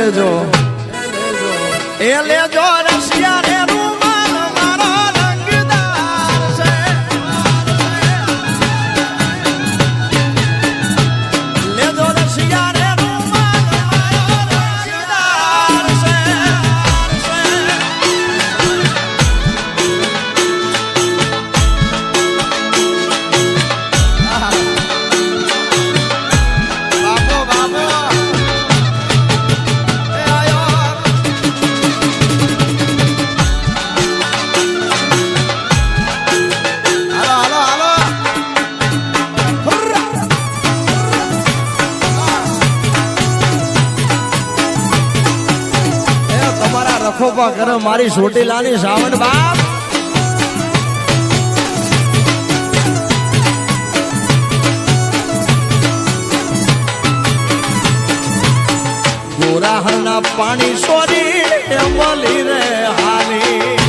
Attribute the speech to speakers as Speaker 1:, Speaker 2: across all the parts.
Speaker 1: લેજો એ લેજો રસિયા રે રૂમાલ મારો રંગદાર છે લેજો રસિયા રે રૂમાલ મારો રંગદાર છે બાબો બાબો ખોપા કરો મારી ચોટીલાની સાવણ બાપ ગોરાહના પાણી સોરી મળી રે હાલી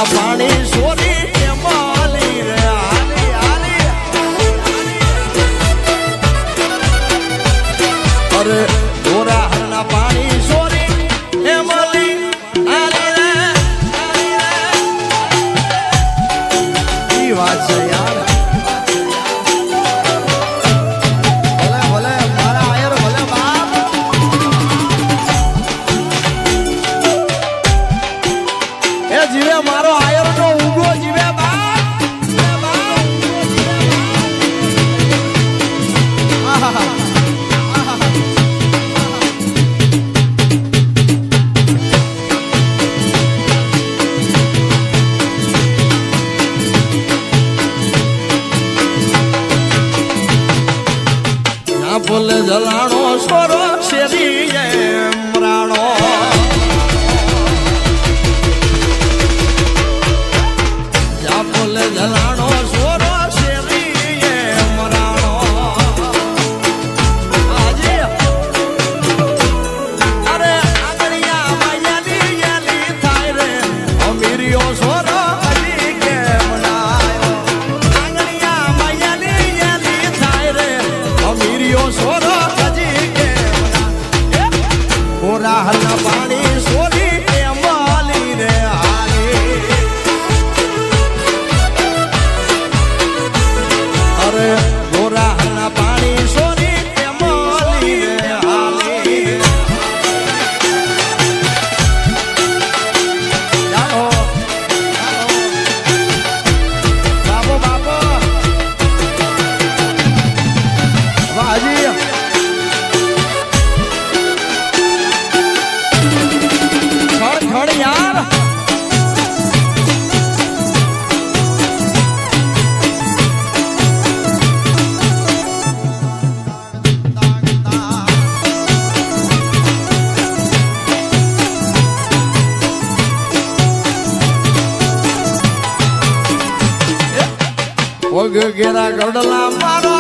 Speaker 1: પાણી સોરી માલી રે આલી આલી અરે ગોરા હરના પાણી સોરી એ માલી આલી રે ઈ વાત છે યાર ભલે ભલે મારા આયર ભલે બાપ એ જીવે મારો આયર નો ઉગો જીવે ના બોલે જલાણો સોરો શેરી એમ રાણો પગ ઘેરા ગડલા મારો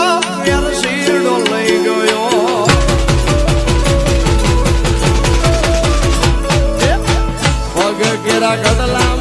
Speaker 1: વેરશીડો લઈ ગયો પગ ઘેરા ગડલા